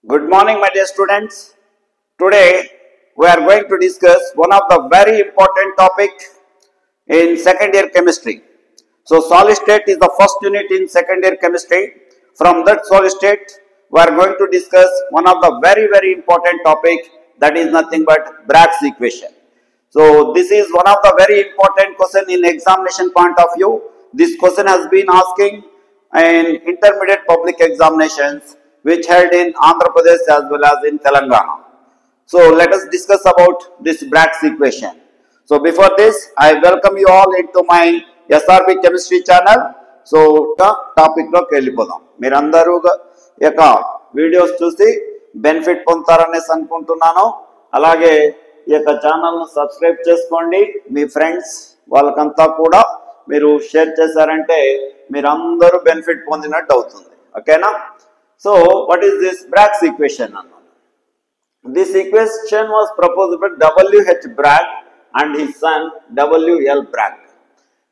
Good morning, my dear students. Today we are going to discuss one of the very important topic in second year chemistry. So, solid state is the first unit in second year chemistry. From that solid state, we are going to discuss one of the very important topic, that is nothing but Bragg's equation. So, this is one of the very important question in examination point of view. This question has been asking in intermediate public examinations which held in Andhra Pradesh as well as in Telangana. So let us discuss about this Bragg's equation. So before this, I welcome you all into my SRB chemistry channel. So topic లోకి వెళ్ళిపోదాం. మీరందరూ యొక్క videos చూసి benefit పొందుతారని అనుకుంటున్నాను. అలాగే ఈ యొక్క ఛానల్ ను సబ్స్క్రైబ్ చేసుకోండి. మీ ఫ్రెండ్స్ వాళ్ళకంతా కూడా మీరు షేర్ చేశారంటే మీరందరూ బెనిఫిట్ పొందినట్టు అవుతుంది. ఓకేనా? So what is this Bragg's equation అన్నమాట. This equation was proposed by W.H. Bragg and his son W.L. Bragg.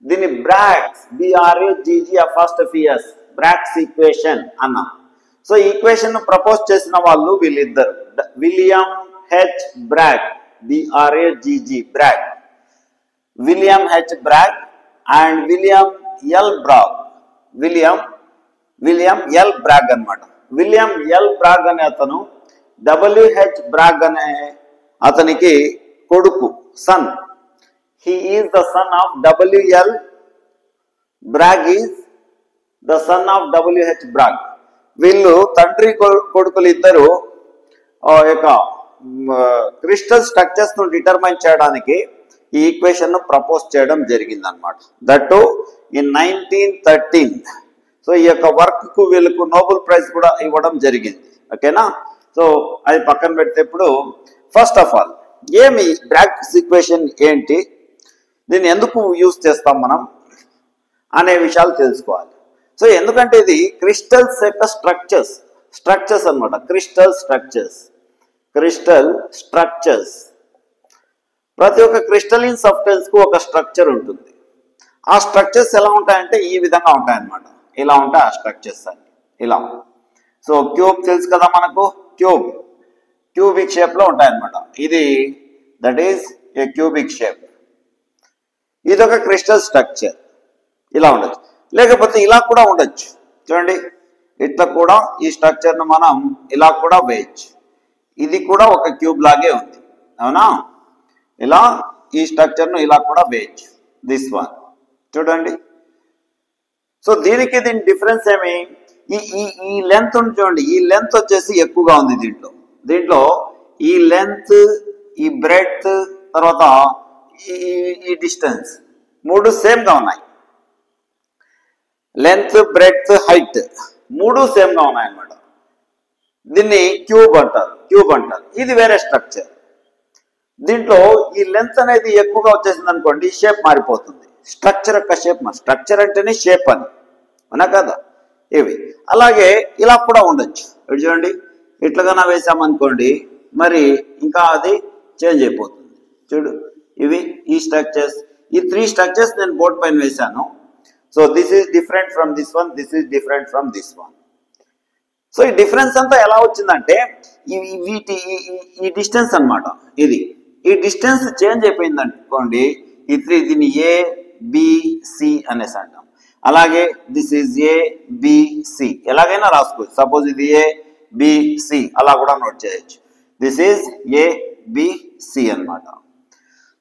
దీని Bragg's BRAGG Bragg's equation అన్నాం. సో ఈ ఈక్వేషన్ ను ప్రపోజ్ చేసిన వాళ్ళు వీళ్ళిద్దరు, William H brag, BRAGG William H Bragg and William L brag అన్నమాట. William L brag అనే అతను W.H. Bragg అనే అతనికి కొడుకు, sun. He is the son of W.L. Bragg is the son of W.H. Bragg. వీళ్ళు తండ్రి కొడుకులు ఇద్దరు యొక్క క్రిస్టల్ స్ట్రక్చర్స్ ను డిటర్మైన్ చేయడానికి ఈ ఈక్వేషన్ ను ప్రపోజ్ చేయడం జరిగింది అనమాట. That in 1913. సో ఈ యొక్క వర్క్ కు వీళ్ళకు నోబెల్ ప్రైజ్ కూడా ఇవ్వడం జరిగింది. ఓకేనా? సో అది పక్కన పెడితే ఇప్పుడు ఫస్ట్ ఆఫ్ ఆల్ ఏమి Bragg's ఈక్వేషన్ ఏంటి, దీన్ని ఎందుకు యూజ్ చేస్తాం మనం అనే విషయాలు తెలుసుకోవాలి. సో ఎందుకంటే ఇది క్రిస్టల్స్ యొక్క స్ట్రక్చర్స్ అన్నమాట. క్రిస్టల్ స్ట్రక్చర్స్ ప్రతి ఒక్క క్రిస్టలిన్ సబ్స్టెన్స్ కు ఒక స్ట్రక్చర్ ఉంటుంది. ఆ స్ట్రక్చర్స్ ఎలా ఉంటాయంటే ఈ విధంగా ఉంటాయన్నమాట. ఇలా ఉంటాయి ఆ స్ట్రక్చర్స్ అన్ని ఇలా. సో క్యూబ్ తెలుసు కదా మనకు, క్యూబిక్ షేప్ లో ఉంటాయన్నమాట. ఇది that is a cubic shape. ఇది ఒక క్రిస్టల్ స్ట్రక్చర్. ఇలా ఉండొచ్చు, లేకపోతే ఇలా కూడా ఉండొచ్చు. చూడండి, ఇట్లా కూడా ఈ స్ట్రక్చర్ ను మనం ఇలా కూడా వేయచ్చు. ఇది కూడా ఒక క్యూబ్ లాగే ఉంది, అవునా? ఇలా ఈ స్ట్రక్చర్ ను ఇలా కూడా వేయచ్చు. దిస్ వన్ చూడండి. సో దీనికి దీని డిఫరెన్స్ ఏమి, ఈ లెంత్ ఉంది చూడండి. ఈ లెంత్ వచ్చేసి ఎక్కువగా ఉంది దీంట్లో ఈ లెంత్, ఈ బ్రెడ్త్, తర్వాత ఈ డిస్టెన్స్ మూడు సేమ్ గా ఉన్నాయి. లెంత్, బ్రెడ్త్, హైట్ మూడు సేమ్ గా ఉన్నాయి అన్నమాట. దీన్ని క్యూబ్ అంటారు. ఇది వేరే స్ట్రక్చర్. దీంట్లో ఈ లెంత్ అనేది ఎక్కువగా వచ్చేసింది అనుకోండి, షేప్ మారిపోతుంది. స్ట్రక్చర్ యొక్క షేప్, స్ట్రక్చర్ అంటేనే షేప్ అని, అవునా కదా? ఇవి అలాగే ఇలా కూడా ఉండొచ్చు. ఇటు చూడండి, ఇట్లాగా వేసామనుకోండి, మరి ఇంకా అది చేంజ్ అయిపోతుంది. చూడు, ఇవి ఈ స్ట్రక్చర్స్, ఈ 3 స్ట్రక్చర్స్ నేను బోర్డ్ పైన వేసాను. So this is different from this one, this is different from this one. So ఈ డిఫరెన్స్ అంతా ఎలా వచ్చిందంటే ఈ డిస్టెన్స్ అన్నమాట. ఈ డిస్టెన్స్ చేంజ్ అయిపోయింది అనుకోండి, దీన్ని ABC అనేసి అంటాం. అలాగే దిస్ ఈజ్ ABC, ఎలాగైనా రాసుకోవచ్చు. సపోజ్ ఇది ABC అలా కూడా నోట్ చేయొచ్చు. దిస్ ఈజ్ ABC అన్నమాట.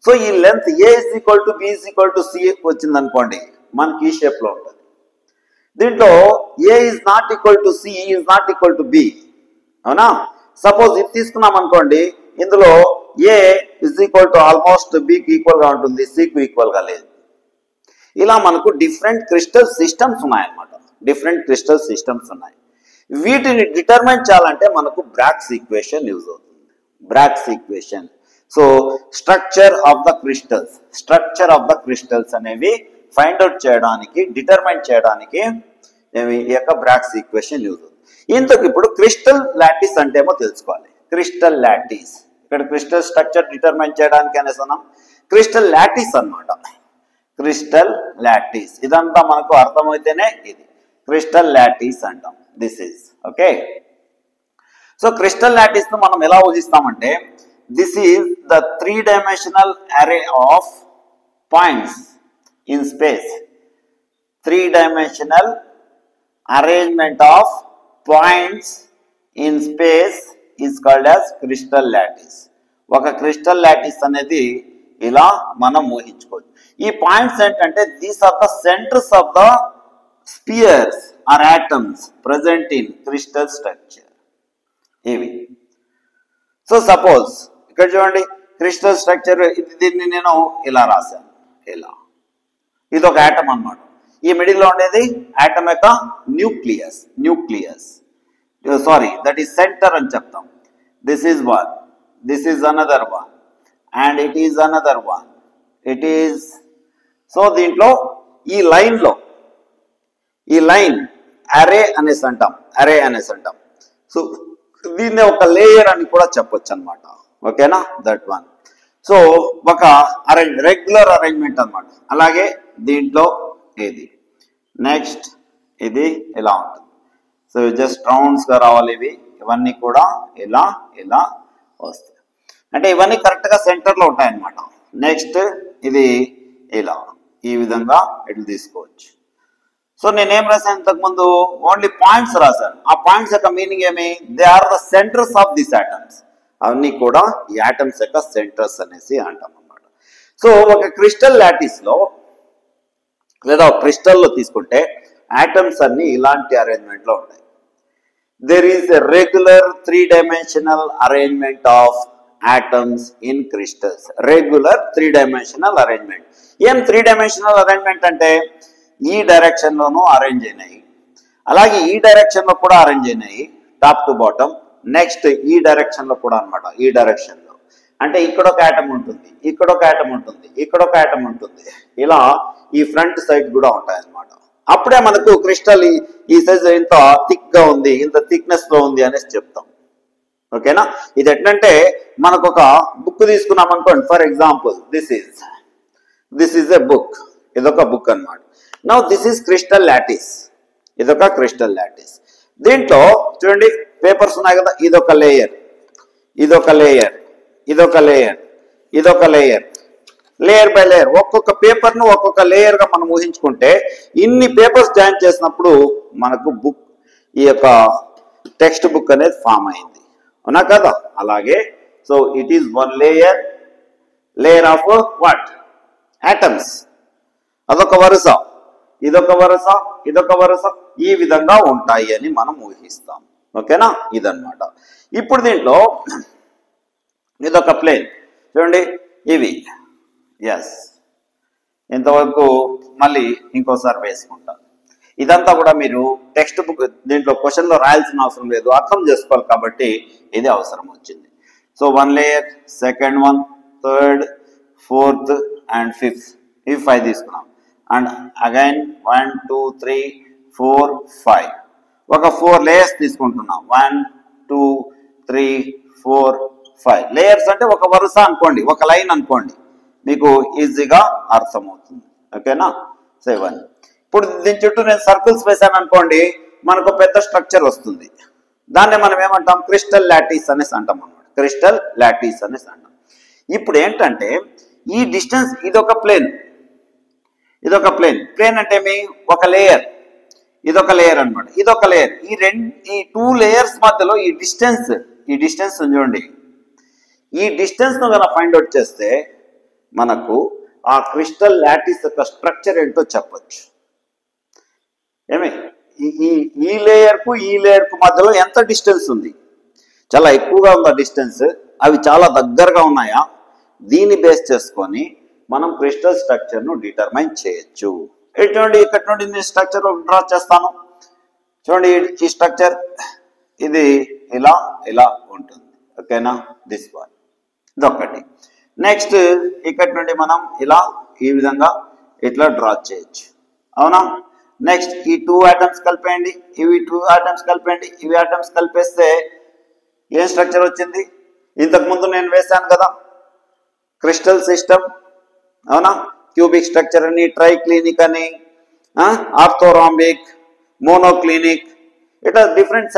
సో ఈ లెంత్ A=B=C వచ్చింది అనుకోండి, మనకి ఈ షేప్ లో ఉంటుంది. దీంట్లో A=C, E=B, అవునా? సపోజ్ ఇది తీసుకున్నాం అనుకోండి, ఇందులో A Bకి ఈక్వల్ గా ఉంటుంది, Cకు ఈక్వల్ గా లేదు. ఇలా మనకు డిఫరెంట్ క్రిస్టల్ సిస్టమ్స్ ఉన్నాయన్నమాట. వీటిని డిటర్మైన్ చేయాలంటే మనకు Bragg's ఈక్వేషన్ యూజ్ అవుతుంది. Bragg's equation. So structure of the crystals అనేవి ఫైండ్ అవుట్ చేయడానికి, డిటర్మైన్ చేయడానికి ఈ యొక్క Bragg's ఈక్వేషన్ యూజ్ అవుతుంది. ఇంతకు ఇప్పుడు క్రిస్టల్ లాటిస్ అంటే ఏమో తెలుసుకోవాలి. క్రిస్టల్ లాటిస్, ఇక్కడ క్రిస్టల్ స్ట్రక్చర్ డిటర్మైన్ చేయడానికి అనేసి అన్నాం. క్రిస్టల్ లాటిస్ అన్నమాట. ఇదంతా మనకు అర్థమైతేనే ఇది క్రిస్టల్ లాటిస్ అంటాం. This is okay. So crystal lattice ను మనం ఎలా ఊహిస్తామంటే this is the 3-dimensional array of points in space. 3-dimensional arrangement of points in space is called as crystal lattice. ఒక క్రిస్టల్ లాటిస్ అనేది ఇలా మనం ఊహించుకోవచ్చు. ఈ పాయింట్స్ ఏంటంటే these are the centres of the spheres or atoms present in crystal structure. ఇవి so suppose ఇక్కడ చూడండి క్రిస్టల్ స్ట్రక్చర్, దీన్ని నేను ఇలా రాశాను. ఇలా ఇది ఒక ఆటమ్ అన్నమాట. ఈ మిడిల్లో ఉండేది ఆటమ్ యొక్క nucleus sorry that is centre అని చెప్తాం. This is one, this is another one and it is another one. It is so దీంట్లో ఈ లైన్ అరే అనేసి అంటాం. సో దీన్ని ఒక లేయర్ అని కూడా చెప్పొచ్చు అనమాట. ఓకేనా, దట్ వన్. సో ఒక రెగ్యులర్ అరేంజ్మెంట్ అనమాట. అలాగే దీంట్లో ఇది నెక్స్ట్ ఇది ఇలా ఉంటుంది. సో జస్ట్ రౌండ్స్ గా రావాలి ఇవన్నీ కూడా ఇలా వస్తాయి. అంటే ఇవన్నీ కరెక్ట్ గా సెంటర్ లో ఉంటాయన్నమాట. నెక్స్ట్ ఇది ఇలా ఈ విధంగా ఇట్లా తీసుకోవచ్చు. సో నేనేం రాశాను ఇంతకుముందు ఓన్లీ పాయింట్స్ రాశాను. ఆ పాయింట్స్ యొక్క మీనింగ్ ఏమి? They are the centres of this atoms. అవన్నీ కూడా ఈ ఆటమ్స్ యొక్క సెంటర్స్ అనేసి అంటాం అన్నమాట. సో ఒక క్రిస్టల్ లాటిస్ లో లేదా ఒక క్రిస్టల్ లో తీసుకుంటే ఆటమ్స్ అన్ని ఇలాంటి అరేంజ్మెంట్ లో ఉంటాయి. There is a regular 3-dimensional arrangement of atoms in crystals. Regular 3-dimensional arrangement. ఏం 3-dimensional arrangement అంటే ఈ డైరెక్షన్ లోనూ అరేంజ్ అయినాయి, అలాగే ఈ డైరెక్షన్ లో కూడా అరేంజ్ అయినాయి టాప్ టు బాటమ్. నెక్స్ట్ ఈ డైరెక్షన్ లో కూడా అనమాట. ఈ డైరెక్షన్ లో అంటే ఇక్కడ ఒక ఆటమ్ ఉంటుంది, ఇక్కడ ఒక ఆటమ్ ఉంటుంది, ఇక్కడ ఒక ఆటమ్ ఉంటుంది. ఇలా ఈ ఫ్రంట్ సైడ్ కూడా ఉంటాయి అన్నమాట. అప్పుడే మనకు క్రిస్టల్ ఈ సైజ్ ఇంత థిక్ గా ఉంది, ఇంత థిక్నెస్ లో ఉంది అనేసి చెప్తాం. ఓకేనా, ఇది ఎట్లంటే మనకు ఒక బుక్ తీసుకున్నాం అనుకోండి. For example this is a book. ఇదొక బుక్ అన్నమాట. Now this is crystal lattice. ఇదొక క్రిస్టల్ లాటిస్. దీంట్లో చూడండి పేపర్స్ ఉన్నాయి కదా, ఇదొక లేయర్, ఇదొక లేయర్, ఇదొక లేయర్, ఇదొక లేయర్, లేయర్ బై లేయర్. ఒక్కొక్క పేపర్ ను ఒక్కొక్క లేయర్ గా మనం ఊహించుకుంటే ఇన్ని పేపర్స్ జాయిన్ చేసినప్పుడు మనకు బుక్, ఈ యొక్క టెక్స్ట్ బుక్ అనేది ఫామ్ అయింది. అవునా కదా? అలాగే so it is one layer of what? Atoms. అదొక వరుస, ఇదొక వరుస, ఇదొక వరుస, ఈ విధంగా ఉంటాయి అని మనం ఊహిస్తాం. ఓకేనా, ఇదన్నమాట. ఇప్పుడు దీంట్లో ఇదొక ప్లేన్ చూడండి, ఇవి ఎస్ ఇంతవరకు మళ్ళీ ఇంకోసారి వేసుకుంటాను. ఇదంతా కూడా మీరు టెక్స్ట్ బుక్ దీంట్లో క్వశ్చన్లో రాయాల్సిన అవసరం లేదు, అర్థం చేసుకోవాలి కాబట్టి ఇది అవసరం వచ్చింది. So one layer, second one, third, fourth and fifth, ఇవి 5 తీసుకున్నాం. అండ్ అగైన్ 1 2 3 4 5, ఒక 4 లేయర్స్ తీసుకుంటున్నాం. 1 2 3 4 5 లేయర్స్ అంటే ఒక వరుస అనుకోండి, ఒక లైన్ అనుకోండి, మీకు ఈజీగా అర్థమవుతుంది. ఓకేనా, 7. ఇప్పుడు దీని చుట్టూ నేను సర్కిల్స్ వేసాను అనుకోండి, మనకు పెద్ద స్ట్రక్చర్ వస్తుంది. దాన్ని మనం ఏమంటాం? క్రిస్టల్ లాటిస్ అనేసి అంటాం అన్నమాట. క్రిస్టల్ లాటిస్ అనేసి అంటాం. ఇప్పుడు ఏంటంటే ఈ డిస్టెన్స్, ఇదొక ప్లేన్, ఇదొక ప్లేన్. ప్లేన్ అంటే ఏమి? ఒక లేయర్, ఇదొక లేయర్ అనమాట, ఇదొక లేయర్. ఈ 2 లేయర్స్ మధ్యలో ఈ డిస్టెన్స్ చూడండి. ఈ డిస్టెన్స్ ను కనుక ఫైండ్ అవుట్ చేస్తే మనకు ఆ క్రిస్టల్ లాటిస్ యొక్క స్ట్రక్చర్ ఏంటో చెప్పచ్చు. ఏమి? ఈ లేయర్ కు ఈ లేయర్ కు మధ్యలో ఎంత డిస్టెన్స్ ఉంది? చాలా ఎక్కువగా ఉందా డిస్టెన్స్? అవి చాలా దగ్గరగా ఉన్నాయా? దీన్ని బేస్ చేసుకొని మనం క్రిస్టల్ స్ట్రక్చర్ ను డిటర్మైన్ చేయొచ్చు. చూడండి, ఇక్కడ నుండి నేను స్ట్రక్చర్ డ్రా చేస్తాను. చూడండి, ఈ స్ట్రక్చర్ ఇది ఇలా ఉంటుంది. ఓకేనా, దిస్ వన్, ఇదొకటి. నెక్స్ట్ ఇక్కడ నుండి మనం ఇలా ఈ విధంగా ఇట్లా డ్రా చేయొచ్చు. అవునా? నెక్స్ట్ ఈ 2 ఆటమ్స్ కలిపేయండి, ఇవి 2 ఆటమ్స్ కలిపేయండి, ఇవి ఆటమ్స్ కలిపేస్తే ఏం స్ట్రక్చర్ వచ్చింది? ఇంతకు ముందు నేను వేశాను కదా క్రిస్టల్ సిస్టమ్. అవునా? క్యూబిక్ స్ట్రక్చర్ అని, ట్రైక్లినిక్ అని, orthorhombic, monoclinic, it different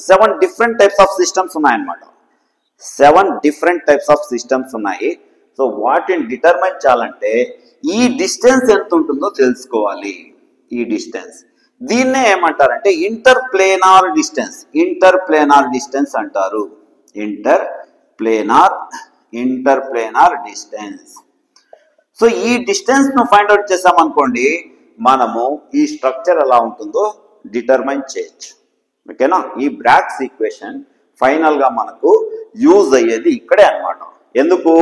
seven different types of systems ఉన్నాయన్నమాట. 7 డిఫరెంట్ టైప్స్ ఆఫ్ సిస్టమ్స్ ఉన్నాయి. సో వాటిని డిటర్మైన్ చేయాలంటే ఈ డిస్టెన్స్ ఎంత ఉంటుందో తెలుసుకోవాలి. ఈ డిస్టెన్స్ దీన్నే ఏమంటారంటే ఇంటర్ ప్లేనార్ డిస్టెన్స్ అంటారు. Inter planar distance. సో ఈ డిస్టెన్స్ ను ఫైండ్ అవుట్ చేసామనుకోండి, మనము ఈ స్ట్రక్చర్ ఎలా ఉంటుందో డిటర్మైన్ చేయొచ్చు. ఓకేనా? ఈ బ్రాగ్స్ ఈక్వేషన్ ఫైనల్ గా మనకు యూజ్ అయ్యేది ఇక్కడే అన్నమాట. ఎందుకు?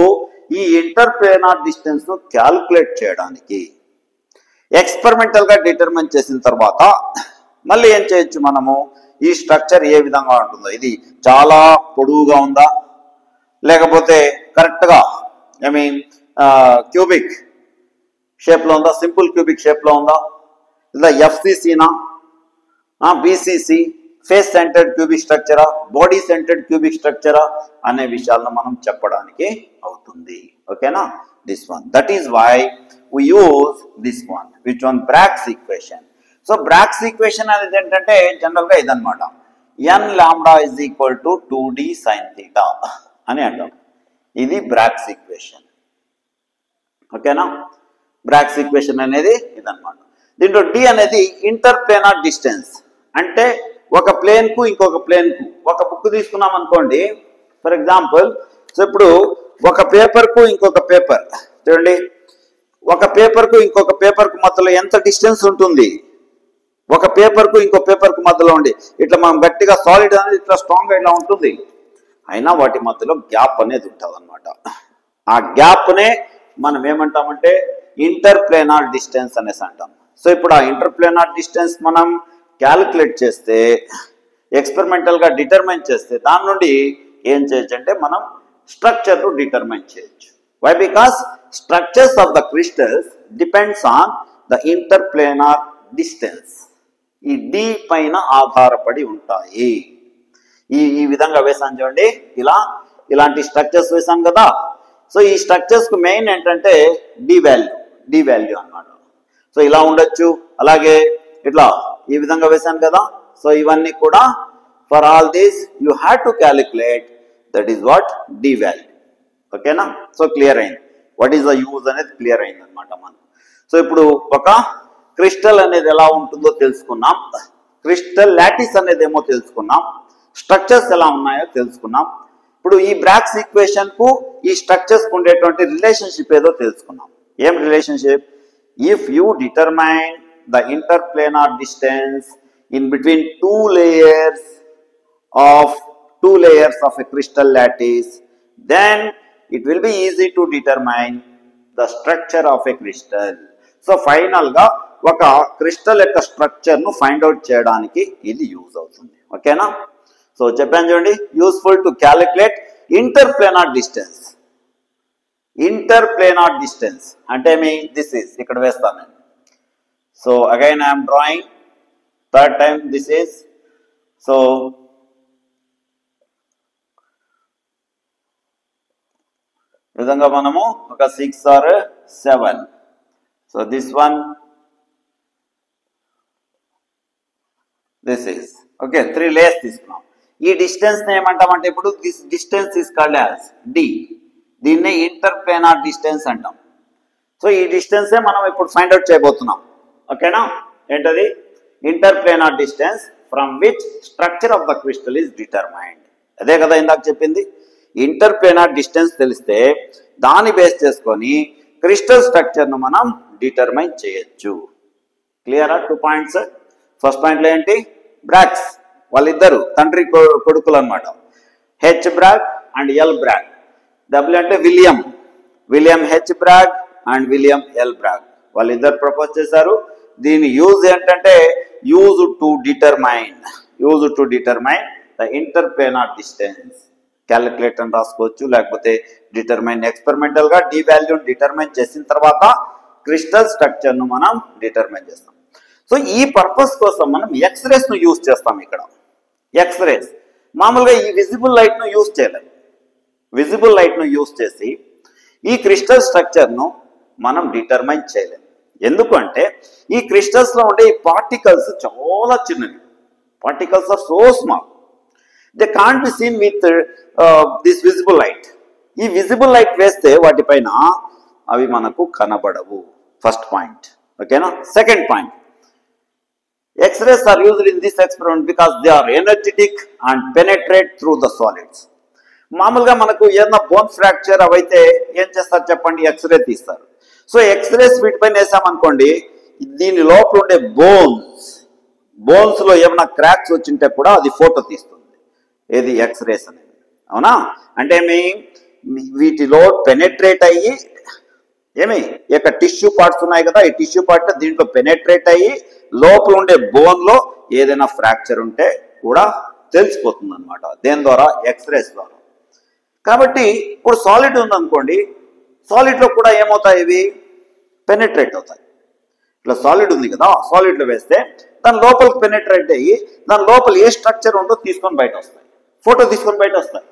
ఈ ఇంటర్ ప్లేనార్ డిస్టెన్స్ ను క్యాల్కులేట్ చేయడానికి. ఎక్స్పెరిమెంటల్ గా డిటర్మైన్ చేసిన తర్వాత మళ్ళీ ఏం చేయొచ్చు మనము, ఈ స్ట్రక్చర్ ఏ విధంగా ఉంటుందో, ఇది చాలా పొడవుగా ఉందా, లేకపోతే కరెక్ట్ గా క్యూబిక్ షేప్ లో ఉందా, సింపుల్ క్యూబిక్ షేప్ లో ఉందా, లేదా ఎఫ్సిసినా, బిసిసి, ఫేస్ సెంటర్డ్ క్యూబిక్ స్ట్రక్చరా, బాడీ సెంటర్డ్ క్యూబిక్ స్ట్రక్చరా అనే విషయాలను మనం చెప్పడానికి అవుతుంది. ఓకేనా? This one, that is why we use this one, which one? Bragg's equation. So Bragg's equation అనేది ఏంటంటే జనరల్ గా ఇదన్నమాట. n lambda is equal to 2d sin theta అని అంటాం. ఇది Bragg's equation. ఓకేనా? Bragg's equation అనేది ఇదన్నమాట. దీంట్లో d అనేది ఇంటర్ ప్లేనార్ డిస్టెన్స్. అంటే ఒక ప్లేన్ కు ఇంకొక ప్లేన్ కు, ఒక బుక్ తీసుకున్నాం అనుకోండి ఫర్ ఎగ్జాంపుల్. సో ఇప్పుడు ఒక పేపర్ కు ఇంకొక పేపర్ చూడండి, ఒక పేపర్ కు ఇంకొక పేపర్ కు మధ్యలో ఎంత డిస్టెన్స్ ఉంటుంది? ఒక పేపర్ కు ఇంకో పేపర్ కు మధ్యలో ఉండి ఇట్లా మనం గట్టిగా సాలిడ్ అనేది ఇట్లా స్ట్రాంగ్ గా ఇట్లా ఉంటుంది, అయినా వాటి మధ్యలో గ్యాప్ అనేది ఉంటుంది అనమాట. ఆ గ్యాప్ నే మనం ఏమంటామంటే ఇంటర్ ప్లేనార్ డిస్టెన్స్ అనేసి అంటాం. సో ఇప్పుడు ఆ ఇంటర్ ప్లేనార్ డిస్టెన్స్ మనం క్యాలిక్యులేట్ చేస్తే, ఎక్స్పెరిమెంటల్ గా డిటర్మైన్ చేస్తే, దాని నుండి ఏం చేయొచ్చు అంటే మనం స్ట్రక్చర్ ను డిటర్మైన్ చేయొచ్చు. Why? Because structures of the crystals depends on the interplanar distance. ఈ d పైన ఆధారపడి ఉంటాయి. ఈ విధంగా వేసాను చూడండి, ఇలాంటి స్ట్రక్చర్స్ వేసాం కదా. సో ఈ స్ట్రక్చర్స్ కు మెయిన్ ఏంటంటే డి వాల్యూ అన్నమాట. సో ఇలా ఉండొచ్చు, అలాగే ఇట్లా ఈ విధంగా వేసాను కదా. సో ఇవన్నీ కూడా for all these you have to calculate, that is what the value. ఓకేనా? సో క్లియర్ అయింది, వాట్ ఈస్ ద యూజ్ అనేది క్లియర్ అయింది అనమాట మనం. సో ఇప్పుడు ఒక క్రిస్టల్ అనేది ఎలా ఉంటుందో తెలుసుకున్నాం, క్రిస్టల్ లాటిస్ అనేది ఏమో తెలుసుకున్నాం, స్ట్రక్చర్స్ ఎలా ఉన్నాయో తెలుసుకున్నాం. ఇప్పుడు ఈ బ్రాగ్స్ ఈక్వేషన్ కు ఈ స్ట్రక్చర్స్ కు ఉండేటువంటి రిలేషన్షిప్ ఏదో తెలుసుకున్నాం. ఏం relationship? If you determine the interplanar distance in between two layers of a crystal lattice, then it will be easy to determine the structure of a crystal. So final గా ఒక crystal యొక్క structure ను find out చేయడానికి ఇది use అవుతుంది. ఓకేనా? So చెప్పాను చూడండి, useful to calculate interplanar distance. Interplanar distance అంటే దిస్ ఈస్ ఇక్కడ వేస్తాను నేను. So again I'm drawing third time this is. So ఈ విధంగా మనము ఒక 6 or 7. So this one, this is okay, 3 layers తీసుకున్నాం. ఈ డిస్టెన్స్ ఏమంటామంటే ఇప్పుడు this distance is called as D. దీన్నే ఇంటర్ప్లేనార్ డిస్టెన్స్ అంటాం. సో ఈ డిస్టెన్సే మనం ఇప్పుడు ఫైండ్ అవుట్ చేయబోతున్నాం. ఓకేనా? ఏంటది? Interplanar distance from which structure of the crystal is determined. అదే కదా ఇందాక చెప్పింది. ఇంటర్ప్లేనార్ డిస్టెన్స్ తెలిస్తే దాన్ని బేస్ చేసుకొని క్రిస్టల్ స్ట్రక్చర్ ను మనం డిటర్మైన్ చేయొచ్చు. క్లియరా? 2 పాయింట్స్. ఫస్ట్ పాయింట్లో ఏంటి? బ్రాగ్స్, వాళ్ళిద్దరు తండ్రి కొడుకులు అనమాట. H Bragg and L Bragg. W అంటే William H Bragg and William L Bragg, వాళ్ళిద్దరు ప్రపోజ్ చేశారు. దీని యూజ్ ఏంటంటే use to determine the interplanar distance. Calculate అని రాసుకోవచ్చు, లేకపోతే డిటర్మైన్ ఎక్స్పెరిమెంటల్ గా డి వాల్యూని డిటర్మైన్ చేసిన తర్వాత క్రిస్టల్ స్ట్రక్చర్ ను మనం డిటర్మైన్ చేస్తాం. సో ఈ పర్పస్ కోసం మనం ఎక్స్రేస్ ను యూజ్ చేస్తాం. ఇక్కడ ఎక్స్రేస్ మామూలుగా ఈ విజిబుల్ లైట్ ను యూజ్ చేయలేం. విజిబుల్ లైట్ ను యూజ్ చేసి ఈ క్రిస్టల్ స్ట్రక్చర్ ను మనం డిటర్మైన్ చేయలేం. ఎందుకంటే ఈ క్రిస్టల్స్ లో ఉండే ఈ పార్టికల్స్ చాలా చిన్నవి. Particles are so small. They can't be seen with this visible light. ఈ విజిబుల్ లైట్ వేస్తే వాటిపైన అవి మనకు కనబడవు. First point. ఓకేనా? Second point, X-rays are used in this experiment because they are energetic and penetrate through the solids. మామూలుగా మనకు ఏదైనా బోన్ ఫ్రాక్చర్ అవైతే ఏం చేస్తారు చెప్పండి? ఎక్స్రే తీస్తారు. సో ఎక్స్రేస్ వీటిపైన వేసామనుకోండి, దీని లోపల ఉండే బోన్స్ లో ఏమైనా క్రాక్స్ వచ్చింటే కూడా అది ఫోటో తీస్తుంది. ఏది? ఎక్స్రేస్ అనేది. అవునా? అంటే వీటిలో పెనెట్రేట్ అయ్యి ఇక టిష్యూ పార్ట్స్ ఉన్నాయి కదా, ఈ టిష్యూ పార్ట్ దీంట్లో పెనెట్రేట్ అయ్యి లోపల ఉండే బోన్ లో ఏదైనా ఫ్రాక్చర్ ఉంటే కూడా తెలిసిపోతుంది అనమాట. దేని ద్వారా? ఎక్స్రేస్ ద్వారా. కాబట్టి ఇప్పుడు సాలిడ్ ఉందనుకోండి, సాలిడ్ లో కూడా ఏమవుతాయి? ఇవి పెనెట్రేట్ అవుతాయి. ఇట్లా సాలిడ్ ఉంది కదా, సాలిడ్ లో వేస్తే దాని లోపలికి పెనెట్రేట్ అయ్యి దాని లోపల ఏ స్ట్రక్చర్ ఉందో తీసుకొని బయట వస్తాయి, ఫోటో తీసుకొని బయట వస్తాయి.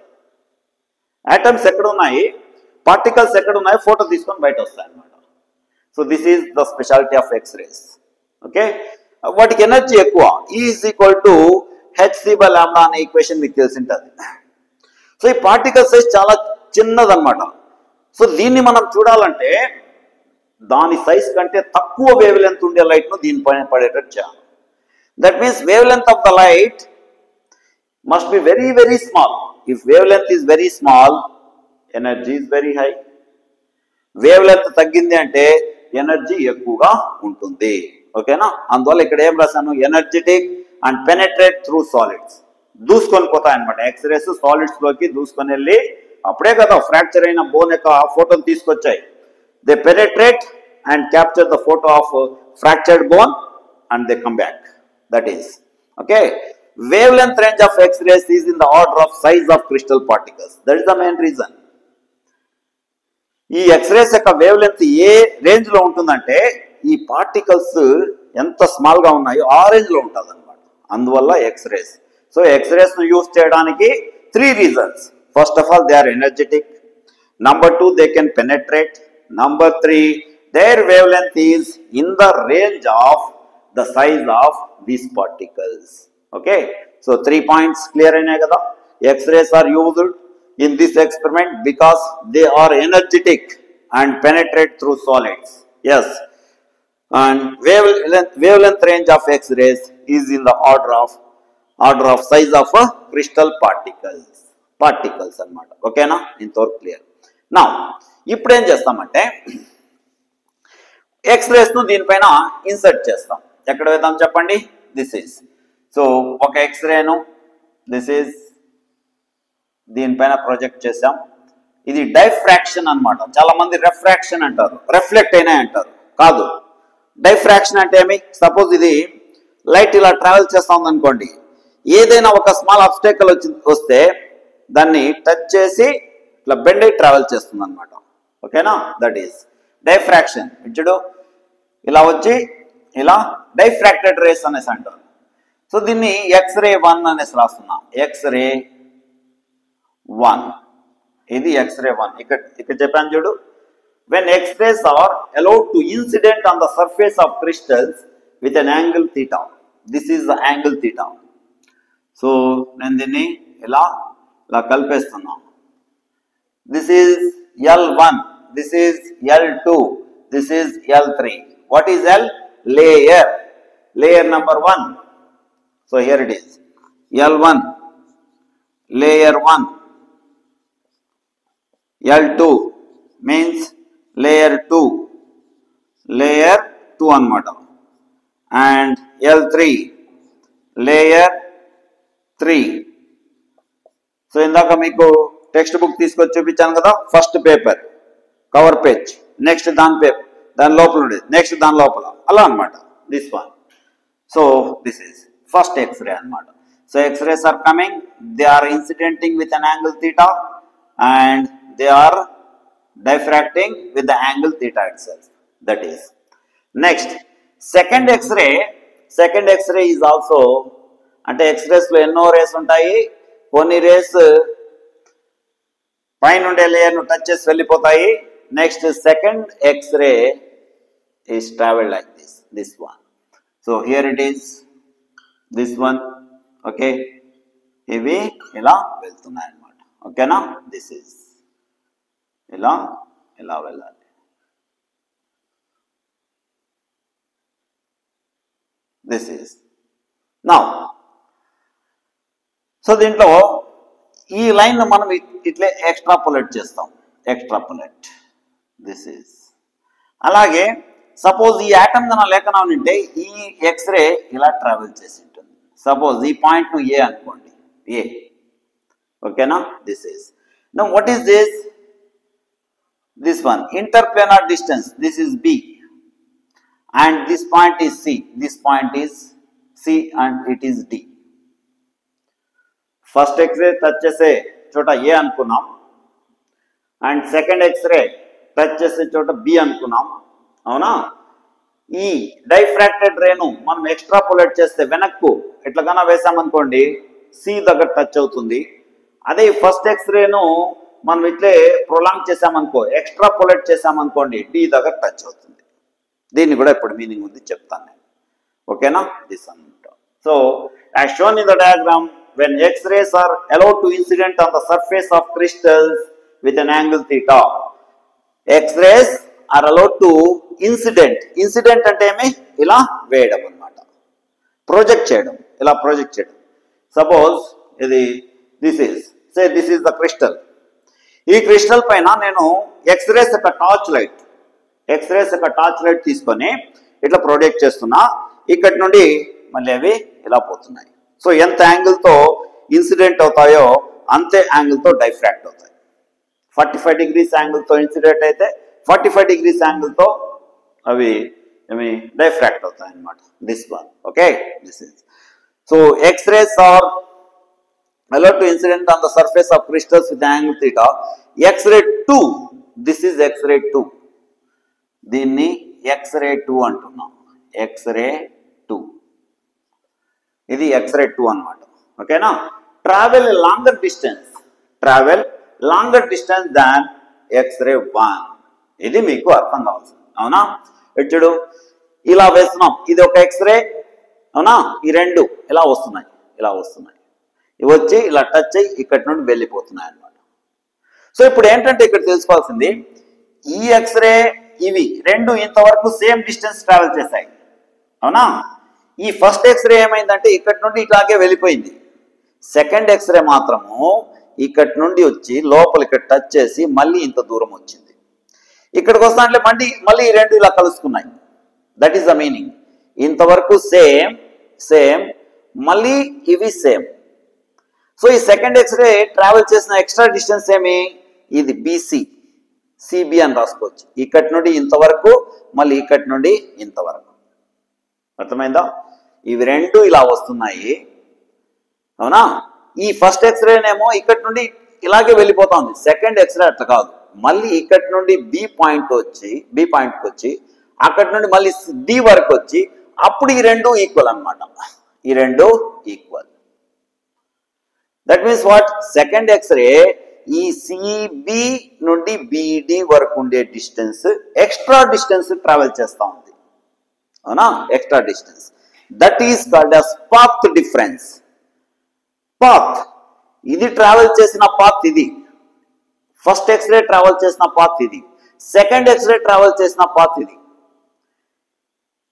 ఆటమ్స్ ఎక్కడ ఉన్నాయి, పార్టికల్స్ ఎక్కడ ఉన్నాయి, ఫోటో తీసుకొని బయట వస్తాయి అన్నమాట. So this is the speciality of X-rays. Okay, వాటికి ఎనర్జీ ఎక్కువ. E hc/λ అనే ఈక్వేషన్ మీకు తెలిసింటది. సో ఈ పార్టికల్ సైజ్ చాలా చిన్నదన్నమాట. సో దీన్ని మనం చూడాలంటే దాని సైజ్ కంటే తక్కువ వేవ్ లెంత్ ఉండే లైట్ ను దీనిపైన పడేటట్టు చేయాలి. That means wave length of the light must be very very small. If wavelength is very small, energy is very high. Wavelength తగ్గింది అంటే ఎనర్జీ ఎక్కువగా ఉంటుంది. ఓకేనా? అందువల్ల ఇక్కడ ఏం రాశాను? Energetic and penetrate through solids. దూసుకొని పోతాయి అనమాట. ఎక్స్రేస్ సాలిడ్స్ లోకి దూసుకొని వెళ్ళి అప్పుడే కదా ఫ్రాక్చర్ అయిన బోన్ యొక్క ఫోటోని తీసుకొచ్చాయి. They penetrate and capture the photo of fractured bone and they come back. That is, okay, wavelength range of X-rays is in the order of size of crystal particles. That is the main reason. ఈ X-rays యొక్క wave length A range లో ఉంటుందంటే ఈ particles ఎంత small గా ఉన్నాయో ఆ range లో ఉంటుంది అనమాట. అందువల్ల ఎక్స్రేస్. సో ఎక్స్రేస్ ను యూజ్ చేయడానికి 3 reasons. First of all, they are energetic. Number 2, they can penetrate. Number 3, their wavelength is in the range of the size of these particles. Okay, so 3 points clear అయినాయి కదా. X-rays are used in this experiment because they are energetic and penetrate through solids. Yes, and wavelength range of X-rays is in the order of size of crystal particles అన్నమాట. ఓకేనా? ఇంతవరకు clear. నా ఇప్పుడు ఏం చేస్తామంటే X-rays ను దీనిపైన insert చేస్తాం. ఎక్కడ వేద్దాం చెప్పండి? This is. సో ఒక ఎక్స్రేను దిస్ ఈజ్ దీనిపైన ప్రొజెక్ట్ చేసాం. ఇది డైఫ్రాక్షన్ అన్నమాట. చాలా మంది రిఫ్రాక్షన్ అంటారు, రిఫ్లెక్ట్ అయినాయి అంటారు. కాదు, డైఫ్రాక్షన్ అంటే ఏమి? సపోజ్ ఇది లైట్ ఇలా ట్రావెల్ చేస్తా ఉంది అనుకోండి, ఏదైనా ఒక స్మాల్ అబ్స్టాకల్ వస్తే దాన్ని టచ్ చేసి ఇట్లా బెండ్ అయి ట్రావెల్ చేస్తుంది అనమాట. ఓకేనా? That is diffraction. చూడు, ఇలా వచ్చి ఇలా డైఫ్రాక్టెడ్ రేస్ అనేసి అంటారు. సో దీన్ని ఎక్స్రే 1 అనేసి రాస్తున్నాం. ఎక్స్రే 1, ఇది ఎక్స్రే 1. ఇక్కడ చెప్పాను చూడు, when X-rays are allowed to incident on the surface of crystals with an angle theta. This is the angle theta. So నేను దీన్ని ఇలా కలిపేస్తున్నాం. This is L1, this is L2, this is L3. What is L? Layer number 1. So here it is, L1, layer 1, L2 means layer 2 అన్నమాట, and L3 layer 3. So ఇందాక మీకు text book తీసుకొచ్చి చూపించాను కదా, first paper cover page, next దాని లోపల ఉండేది, next దాని లోపల, అలా అనమాట. This one. So this is first X-ray అనమాట. So X-rays are coming, they are incidenting with an angle theta and they are diffracting with the angle theta itself. That is next second X-ray. Second X-ray is also, అంటే X-rays లో ఎన్నో race ఉంటాయి. కొన్ని race పైన ఉండే layer ను touch చేసి వెళ్ళిపోతాయి. Next second X-ray is traveled like this one. So here it is, this one, okay, ఇవి ఇలా వెళ్తున్నాయి అన్నమాట. ఓకేనా, దిస్ ఈజ్ ఇలా ఇలా వెళ్ళాలి. This is now. సో దీంట్లో ఈ లైన్ మనం ఇట్లే ఎక్స్ట్రాపులేట్ చేస్తాం. Extrapolate this is. అలాగే సపోజ్ ఈ యాటమ్ కన్నా లేఖనం ఉంటే ఈ ఎక్స్రే ఇలా ట్రావెల్ చేసి ఉంటుంది. సపోజ్ ఈ పాయింట్ ను ఏ అనుకోండి, ఏ. ఓకేనా, this is. Now what is this? This one interplanar distance, this is B and this point is C, this point is C and it is D. First X-ray touch చేసే చోట ఏ అనుకున్నాం, and second x ray touch చేసే చోట B అనుకున్నాం. అవునా? ఈ diffracted Renu మనం extrapolate చేస్తే వెనక్కు ఎట్లాగైనా వేసామనుకోండి సి దగ్గర టచ్ అవుతుంది. అదే ఫస్ట్ ఎక్స్రేను మనం ఇట్లే ప్రొలాంగ్ చేసామనుకో, ఎక్స్ట్రాపులేట్ చేసామనుకోండి డి దగ్గర టచ్ అవుతుంది. దీన్ని కూడా ఇప్పుడు మీనింగ్ ఉంది చెప్తాను నేను. ఓకేనా, దిస్ అన్నమాట. So as shown in the diagram, when X-rays are allowed to incident on the surface of crystals with an angle theta. X-rays are allowed to incident. Incident అంటే ఏమి? ఇలా వేయడం అన్నమాట. ప్రొజెక్ట్ చేయడం, ఇలా ప్రొజెక్ట్ చేయడం. సపోజ్ ఇది దిస్ ఈజ్ ద క్రిస్టల్. ఈ క్రిస్టల్ పైన నేను ఎక్స్రేస్ యొక్క టార్చ్ లైట్ తీసుకొని ఇట్లా ప్రొజెక్ట్ చేస్తున్నా. ఇక్కడి నుండి మళ్ళీ అవి ఇలా పోతున్నాయి. సో ఎంత యాంగిల్తో ఇన్సిడెంట్ అవుతాయో అంతే యాంగిల్తో డైఫ్రాక్ట్ అవుతాయి. 45 degrees యాంగిల్తో ఇన్సిడెంట్ అయితే 45 degrees యాంగిల్తో అవి డైఫ్రాక్ట్ అవుతాయి అన్నమాట. This one. Okay, this is. So X-rays are allowed to incident on the surface of crystals with angle theta. X-ray 2, this is X-ray 2. దీన్ని X-ray 2 అంటున్నాం. X-ray 2, ఇది X-ray 2 అన్నమాట. ఓకేనా? ట్రావెల్ లాంగర్ డిస్టెన్స్ దాన్ X-ray 1. ఇది మీకు అర్థం కావాల్సింది. అవునా? చూడు, ఇలా వేస్తున్నాం. ఇది ఒక ఎక్స్రే. అవునా? ఈ రెండు ఇలా వస్తున్నాయి, ఇవి వచ్చి ఇలా టచ్ అయ్యి ఇక్కడి నుండి వెళ్ళిపోతున్నాయి అన్నమాట. సో ఇప్పుడు ఏంటంటే ఇక్కడ తెలుసుకోవాల్సింది, ఈ ఎక్స్రే ఇవి రెండు ఇంతవరకు సేమ్ డిస్టెన్స్ ట్రావెల్ చేశాయి. అవునా? ఈ ఫస్ట్ ఎక్స్రే ఏమైందంటే ఇక్కడి నుండి ఇట్లాగే వెళ్ళిపోయింది. సెకండ్ ఎక్స్రే మాత్రము ఇక్కడి నుండి వచ్చి లోపల ఇక్కడ టచ్ చేసి మళ్ళీ ఇంత దూరం వచ్చింది. ఇక్కడికి వస్తా అంటే మళ్ళీ ఈ రెండు ఇలా కలుసుకున్నాయి. That is the meaning. ఇంతవరకు సేమ్ మళ్ళీ ఇవి సేమ్. సో ఈ సెకండ్ ఎక్స్రే ట్రావెల్ చేసిన ఎక్స్ట్రా డిస్టెన్స్ ఏమి? ఇది బీసీ, సిబి అని రాసుకోవచ్చు. ఇక్కడి నుండి ఇంతవరకు, మళ్ళీ ఇక్కడి నుండి ఇంతవరకు. అర్థమైందా? ఇవి రెండు ఇలా వస్తున్నాయి. అవునా? ఈ ఫస్ట్ ఎక్స్రేనేమో ఇక్కడి నుండి ఇలాగే వెళ్ళిపోతుంది. సెకండ్ ఎక్స్రే అట్లా కాదు, మళ్ళీ ఇక్కడి నుండి బి పాయింట్కి వచ్చి అక్కడి నుండి మళ్ళీ డి వరకు వచ్చి అప్పుడు ఈ రెండు ఈక్వల్ అన్నమాట. ఈ రెండు equal. That means what? Second X-ray ఈ సిబి నుండి బిడి వరకు ఉండే డిస్టెన్స్ ఎక్స్ట్రా డిస్టెన్స్ ట్రావెల్ చేస్తూ ఉంది. అవునా? Extra distance. That is called as path difference. Path, ఇది ట్రావెల్ చేసిన పాత్ ఇది. ఫస్ట్ ఎక్స్రే ట్రావెల్ చేసిన పాత్ ఇది. సెకండ్ ఎక్స్రే ట్రావెల్ చేసిన పాత్ ఇది.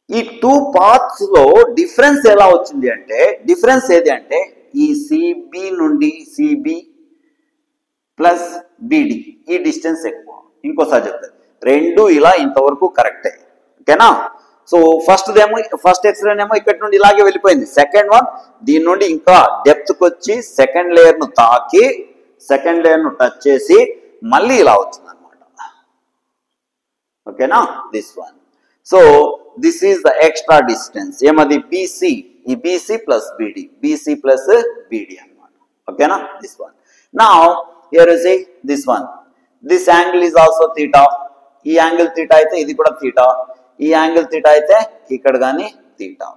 ఈ టూ పాత్స్ లో డిఫరెన్స్ ఎలా వచ్చింది అంటే, డిఫరెన్స్ ఏది అంటే ఈ సిబి నుండి సిబి ప్లస్ బిడి ఈ డిస్టెన్స్ ఎక్కువ. ఇంకోసారి చెప్తాను, రెండు ఇలా ఇంతవరకు కరెక్టే. ఓకేనా? సో ఫస్ట్ ఎక్స్రేనేమో ఇక్కడి నుండి ఇలాగే వెళ్ళిపోయింది. సెకండ్ వన్ దీని నుండి ఇంకా డెప్త్కి వచ్చి సెకండ్ లేయర్ ను తాకి సెకండ్ లేయర్ ను టచ్ చేసి మళ్ళీ ఇలా వచ్చింది అనమాట. ఓకేనా? This one. So this is the extra distance. ఏమది? బీసీ. ఈ బీసీ ప్లస్ బిడి, బీసీ ప్లస్ బిడి అనమాట. ఓకేనా? This one. Now here you see this one. This angle is also theta. ఈ యాంగిల్ theta అయితే ఇది కూడా theta. ఈ యాంగిల్ theta అయితే ఇక్కడ కానీ theta.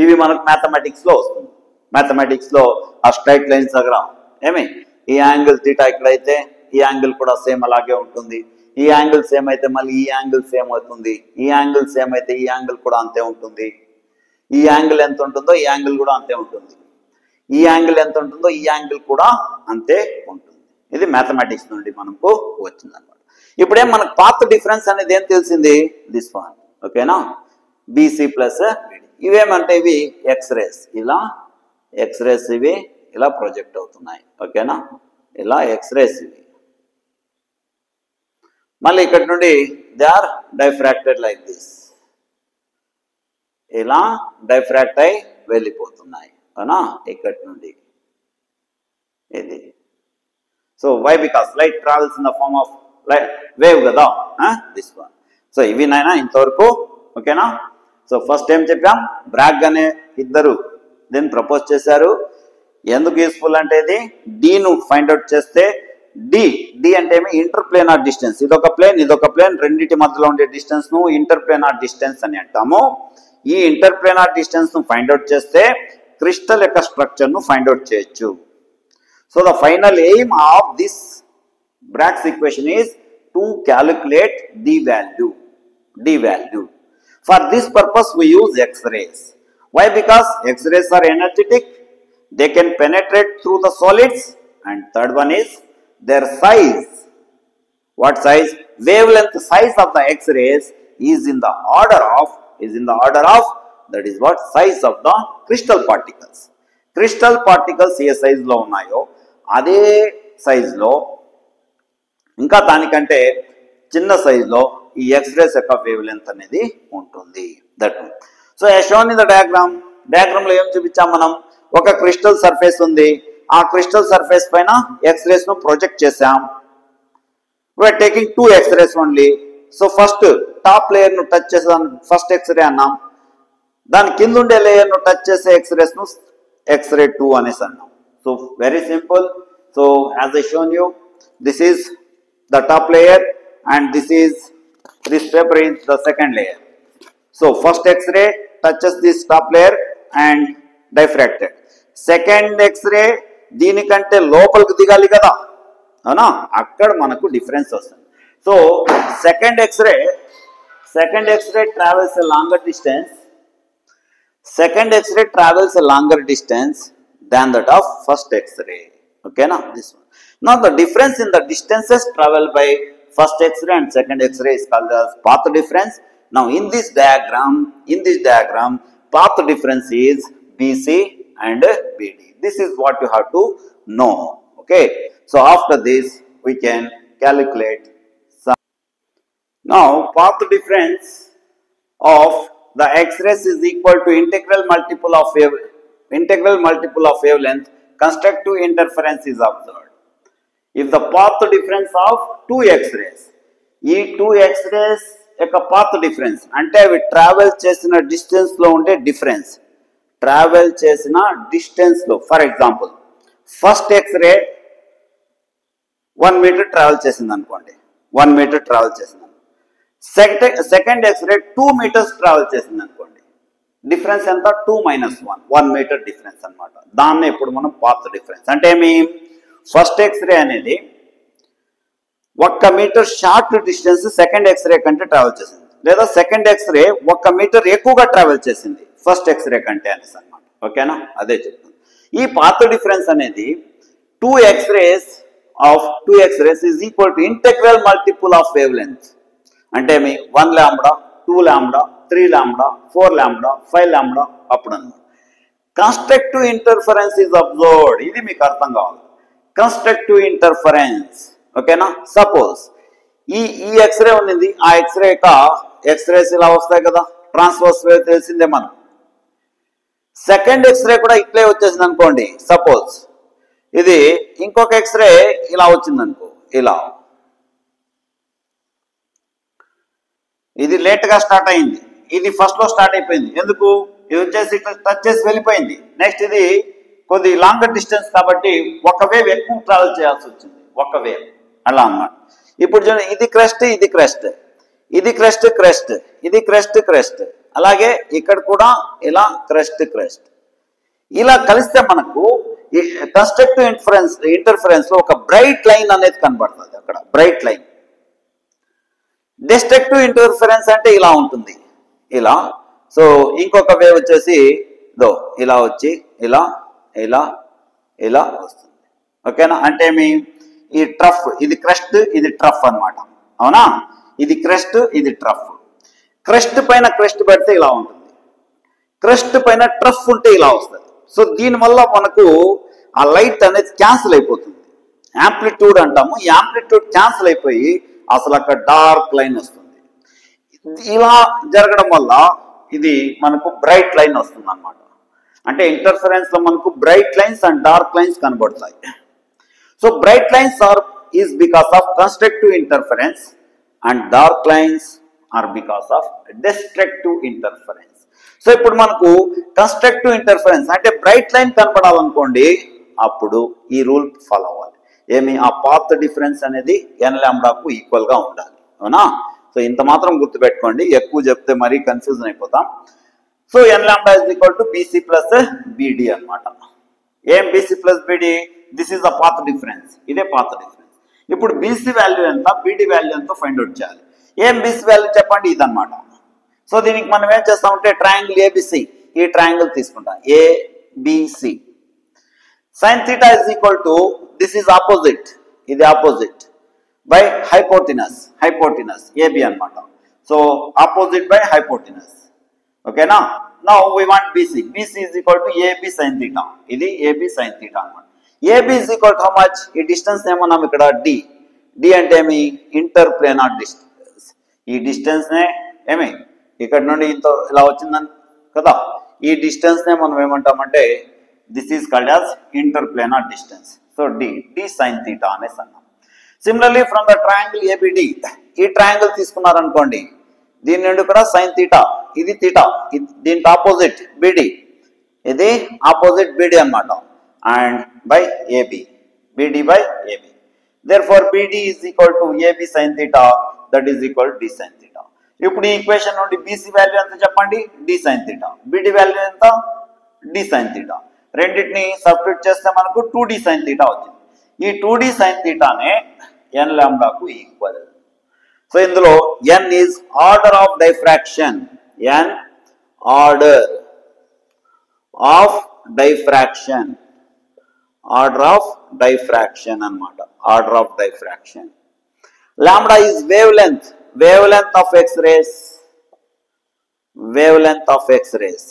ఇవి మనకు మ్యాథమెటిక్స్ లో వస్తుంది. మ్యాథమెటిక్స్ లో ఆ స్ట్రైట్ లైన్స్ దగ్గర ఏమి ఈ యాంగిల్ theta ఇక్కడైతే ఈ యాంగిల్ కూడా సేమ్ అలాగే ఉంటుంది. ఈ యాంగిల్ సేమ్ అయితే మళ్ళీ ఈ యాంగిల్ సేమ్ అవుతుంది. ఈ యాంగిల్ సేమ్ అయితే ఈ యాంగిల్ కూడా అంతే ఉంటుంది. ఈ యాంగిల్ ఎంత ఉంటుందో ఈ యాంగిల్ కూడా అంతే ఉంటుంది, ఈ యాంగిల్ ఎంత ఉంటుందో ఈ యాంగిల్ కూడా అంతే ఉంటుంది. ఇది మ్యాథమెటిక్స్ నుండి మనకు వచ్చింది అనమాట. ఇప్పుడేం మనకు పాత్ డిఫరెన్స్ అనేది ఏం తెలిసింది, దిస్ వన్. ఓకేనా, బీసీ ప్లస్ బీడీ. ఇవేమంటే ఇవి ఎక్స్రేస్, ఇలా ఎక్స్రేస్ ఇవి ఇలా ప్రొజెక్ట్ అవుతున్నాయి. ఓకేనా, ఇలా ఎక్స్రేస్ ఇవి. మళ్ళీ ఇక్కడ నుండి they are diffracted like this, ఇలా డైఫ్రాక్ట్ అయి వెళ్ళిపోతున్నాయి. అవునా, ఇక్కడి నుండి ఇది. So why, because light travels in the form of wave కదా, దిస్ వన్. సో ఇవి నాయన ఇంతవరకు. ఓకేనా, సో ఫస్ట్ ఏం చెప్పాం, బ్రాగ్ అనే ఇద్దరు దీన్ని ప్రపోజ్ చేశారు. ఎందుకు యూస్ఫుల్ అంటే ఇది డీను ఫైండ్ అవుట్ చేస్తే, డి అంటే ఏమి, ఇంటర్ప్లేనార్ డిస్టెన్స్. ఇదొక ప్లేన్ ఇదొక ప్లేన్, రెండింటి మధ్యలో ఉండే డిస్టెన్స్ ను ఇంటర్ప్లేనార్ డిస్టెన్స్ అని అంటాము. ఈ ఇంటర్ప్లేనార్ డిస్టెన్స్ ను ఫైండ్ అవుట్ చేస్తే క్రిస్టల్ యొక్క స్ట్రక్చర్ ను ఫైండ్ అవుట్ చేయొచ్చు. So the final aim of this Bragg's equation is to calculate D value. For this purpose we use X-rays. Why? Because X-rays are energetic, they can penetrate through the solids, and third one is their size. What size? Wavelength size of the X-rays is in the order of that is what, size of the crystal particles. Crystal particles A size లో ఉన్నాయో అదే size లో, ఇంకా దానికంటే చిన్న సైజులో ఈ X-rays యొక్క వేవ్ లెంత్ అనేది ఉంటుంది. That. So as shown in the diagram లో ఏం చూపించాం మనం, ఒక క్రిస్టల్ సర్ఫేస్ ఉంది, ఆ క్రిస్టల్ సర్ఫేస్ పైన ఎక్స్రేస్ ను ప్రొజెక్ట్ చేసాం. We're taking 2 X-rays only. So first top layer ను టచ్ చేసే ఫస్ట్ ఎక్స్రే అన్నాం, దాని కింద ఉండే లేయర్ ను టచ్ చేసే ఎక్స్రేస్ ను ఎక్స్రే 2 అనేసి అన్నాం. So very simple. So as I shown you, this is the top layer and this paper is the second layer. So first X-ray touches this top layer and diffracted. Second X-ray దీనికంటే లోపలికి దిగాలి కదా, అవునా, అక్కడ మనకు difference వస్తుంది. So second X-ray travels a longer distance. Second X-ray travels a longer distance than that of first X-ray. Okay, now this one. Now the difference in the distances traveled by first X-ray and second X-ray is called as path difference. Now in this diagram, path difference is BC and BD. This is what you have to know. Okay. So after this we can calculate some. Now path difference of the X-rays is equal to integral multiple of wavelength. Constructive interference is observed. If the path difference of 2 X-rays, ఈ 2 X-rays యొక్క path difference అంటే అవి travel చేసిన distance లో ఉండే difference, travel చేసిన distance లో. For example first X-ray 1 metre travel చేసింది అనుకోండి, 1 మీటర్ ట్రావెల్ చేసింది. సెకండ్ ఎక్స్రే 2 మీటర్స్ ట్రావెల్ చేసింది అనుకోండి, డిఫరెన్స్ ఎంత, 2 - 1 మీటర్ డిఫరెన్స్ అనమాట. దాన్ని ఇప్పుడు మనం పాత్ డిఫరెన్స్ అంటే ఏమి, ఫస్ట్ ఎక్స్రే అనేది 1 metre short distance second X-ray కంటే ట్రావెల్ చేసింది, లేదా సెకండ్ ఎక్స్రే 1 మీటర్ ఎక్కువగా ట్రావెల్ చేసింది ఫస్ట్ ఎక్స్రే కంటే అనేసి అనమాట. ఓకేనా, అదే చెప్తుంది. ఈ పాత్ డిఫరెన్స్ అనేది 2 X-rays is equal to integral multiple of wavelength. అంటే మీ 1 lambda, 2 lambda, 3 lambda, 4 lambda, 5 lambda అప్పుడు అన్నమాట. Constructive interference is observed. ఇది మీకు అర్థం కావాలి, కన్స్ట్రక్టివ్ ఇంటర్ఫరెన్స్. ఓకేనా, సపోజ్ ఈ ఎక్స్రే ఉంది, ఆ ఎక్స్రే యొక్క ఎక్స్రేస్ ఇలా వస్తాయి కదా, ట్రాన్స్వర్స్ వేవ్ తెలిసిందే మనం. సెకండ్ ఎక్స్రే కూడా ఇట్లే వచ్చేసింది అనుకోండి, సపోజ్ ఇది ఇంకొక ఎక్స్రే ఇలా వచ్చింది అనుకో, ఇలా ఇది లేట్ గా స్టార్ట్ అయింది, ఇది ఫస్ట్ లో స్టార్ట్ అయిపోయింది. ఎందుకు, ఇది వచ్చేసి ఇట్లా టచ్ చేసి వెళ్ళిపోయింది. నెక్స్ట్ ఇది కొద్ది లాంగర్ డిస్టెన్స్ కాబట్టి ఒక వేవ్ ఎక్కువ ట్రావెల్ చేయాల్సి వచ్చింది, ఒక వేవ్ అలా అన్నమాట. ఇప్పుడు చూడండి, ఇది క్రెస్ట్, ఇది క్రెస్ట్, ఇది క్రెస్ట్ క్రెస్ట్, ఇది క్రెస్ట్ క్రెస్ట్, అలాగే ఇక్కడ కూడా ఇలా క్రెస్ట్ క్రెస్ట్, ఇలా కలిస్తే మనకు కన్స్ట్రక్టివ్ ఇంటర్ఫరెన్స్ లో ఒక బ్రైట్ లైన్ అనేది కనబడుతుంది. అక్కడ బ్రైట్ లైన్. డిస్ట్రక్టివ్ ఇంటర్ఫరెన్స్ అంటే ఇలా ఉంటుంది, ఇలా సో ఇంకొక వే వచ్చేసి దో ఇలా వచ్చి ఇలా ఇలా ఇలా వస్తుంది. ఓకేనా, అంటే మీ ఈ ట్రఫ్ ఇది క్రస్ట్, ఇది ట్రఫ్ అన్నమాట. అవునా, ఇది క్రస్ట్, ఇది ట్రఫ్. క్రస్ట్ పైన క్రస్ట్ పెడితే ఇలా ఉంటుంది, క్రస్ట్ పైన ట్రఫ్ ఉంటే ఇలా వస్తుంది. సో దీనివల్ల మనకు ఆ లైట్ అనేది క్యాన్సిల్ అయిపోతుంది, యాంప్లిట్యూడ్ అంటాము. ఈ యాంప్లిట్యూడ్ క్యాన్సిల్ అయిపోయి అసలు అక్కడ డార్క్ లైన్ వస్తుంది. ఇలా జరగడం వల్ల ఇది మనకు బ్రైట్ లైన్ వస్తుంది అన్నమాట. అంటే ఇంటర్ఫరెన్స్ లో మనకు bright lines and dark lines కనబడతాయి. So bright lines is because of constructive interference and dark lines are because of destructive interference. So ఇప్పుడు మనకు కన్స్ట్రక్టివ్ ఇంటర్ఫరెన్స్ అంటే బ్రైట్ లైన్ కనపడాలనుకోండి, అప్పుడు ఈ రూల్ ఫాలో అవ్వాలి. ఏమి, ఆ పాత్ డిఫరెన్స్ అనేది n లాంబ్డాకు ఈక్వల్ గా ఉండాలి. అవునా, సో ఇంత మాత్రం గుర్తుపెట్టుకోండి, ఎక్కువ చెప్తే మరీ కన్ఫ్యూజన్ అయిపోతాం. So n lambda is equal to BC plus beedi అనమాట. ఏం BC plus beedi, this is the path difference, ఇదే పాత్ డిఫరెన్స్. ఇప్పుడు బీసీ వాల్యూ ఎంత, బీడీ వాల్యూ ఎంత ఫైండ్ అవుట్ చేయాలి. ఏం బీసీ వాల్యూ చెప్పండి, ఇదన్నమాట. సో దీనికి మనం ఏం చేస్తామంటే ట్రయాంగిల్ ఏబిసి, ఈ ట్రయాంగిల్ తీసుకుంటాం ABC. Sine theta is equal to this is opposite, ఇది opposite by hypotenuse, hypotenuse AB అన్నమాట. So opposite by hypotenuse. ఓకేనా, now we want BC, BC is equal to AB sine theta, ఇది AB sine theta అన్నమాట. AB is equal to how much, ఈ distance ఏమన్నాం ఇక్కడ D, D అంటే ఏమి, interplanar distance. ఈ డిస్టెన్స్ నే ఏమి ఇక్కడ నుండి ఇంత ఇలా వచ్చిందని కదా, ఈ డిస్టెన్స్ నే మనం ఏమంటామంటే this is called as interplanar distance. So D, D sine theta అనేసి అన్నాం. Similarly from the triangle ABD, ఈ ట్రయాంగిల్ తీసుకున్నారనుకోండి, దీని నుండి కూడా సైన్ థీటా, ఇది థీటా, దీనికి ఆపోజిట్ బిడి, ఇది ఆపోజిట్ బిడి అన్నమాట. And by AB, BD by AB. Therefore BD is equal to AB sin theta, that is equal to D sin theta. ఇప్పుడు ఈ ఈక్వేషన్ నుండి BC వాల్యూ ఎంత చెప్పండి, D sin theta, BD value ఎంత, D sin theta. రెండింటిని substitute చేస్తే మనకు 2D sin theta వచ్చింది. ఈ 2D sin theta నే n లాంబ్డాకు ఈక్వల్. సో ఇందులో n is order of diffraction, n order of diffraction, order of diffraction అన్నమాట, order of diffraction. Lambda is wavelength, wavelength of X-rays, wavelength of X-rays.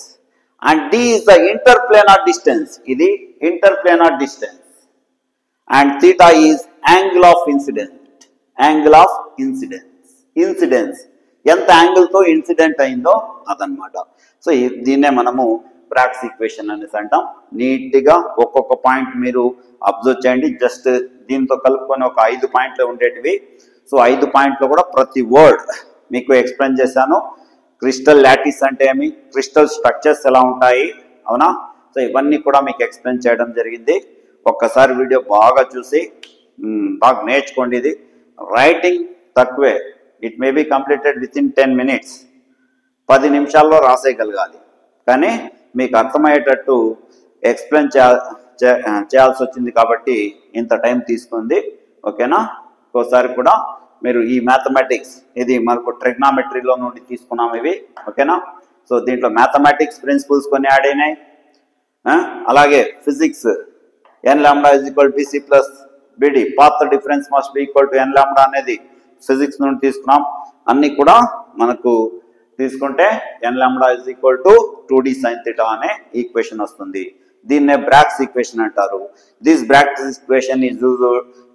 And D is the interplanar distance, ఇది interplanar distance. And theta is angle of incidence, angle of incidence, incidence. ఎంత angle తో incident అయిందో అదనమాట. So దీన్నే మనము Bragg's equation అనేసి అంటాం. నీట్గా ఒక్కొక్క పాయింట్ మీరు అబ్జర్వ్ చేయండి. జస్ట్ దీంతో కలుపుకొని ఒక 5 పాయింట్లు ఉండేటివి. సో 5 పాయింట్లో కూడా ప్రతి వర్డ్ మీకు ఎక్స్ప్లెయిన్ చేశాను. క్రిస్టల్ లాటిస్ అంటే ఏమి, క్రిస్టల్ స్ట్రక్చర్స్ ఎలా ఉంటాయి, అవునా. సో ఇవన్నీ కూడా మీకు ఎక్స్ప్లెయిన్ చేయడం జరిగింది. ఒక్కసారి వీడియో బాగా చూసి బాగా నేర్చుకోండి. ఇది రైటింగ్ తక్కువే, it may be completed with in 10 minutes, 10 నిమిషాల్లో రాసేయగలగాలి. కానీ మీకు అర్థమయ్యేటట్టు ఎక్స్ప్లెయిన్ చేయాల్సి వచ్చింది కాబట్టి ఇంత టైం తీసుకుంది. ఓకేనా, ఇంకోసారి కూడా మీరు ఈ మ్యాథమెటిక్స్, ఇది మనకు ట్రిగ్నామెట్రీలో నుండి తీసుకున్నాం ఇవి. ఓకేనా, సో దీంట్లో మ్యాథమెటిక్స్ ప్రిన్సిపల్స్ కొన్ని యాడ్ అయినాయి. అలాగే physics n lambda is equal to BC plus beedi, path difference must be equal to n lambda అనేది ఫిజిక్స్ నుండి తీసుకున్నాం. అన్ని కూడా మనకు తీసుకుంటే n lambda is equal to 2D sin theta అనే ఈక్వేషన్ వస్తుంది. దీన్నే బ్రాగ్స్ ఈక్వేషన్ అంటారు. This Bragg's equation is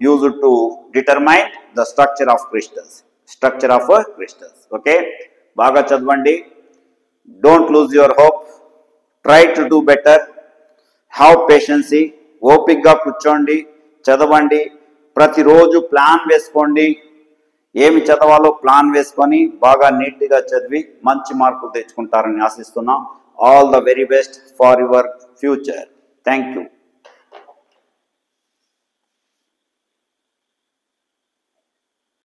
used to determine the structure of crystals, structure of crystals. Okay, బాగా చదవండి. Don't lose your hope, try to do better, have పేషెన్సీ. ఓపిక్గా కూర్చోండి, చదవండి. ప్రతిరోజు ప్లాన్ వేసుకోండి, ఏమి చదవాలో ప్లాన్ వేసుకొని బాగా నీట్గా చదివి మంచి మార్కులు తెచ్చుకుంటారని ఆశిస్తున్నాం. All the very best for your future. Thank you.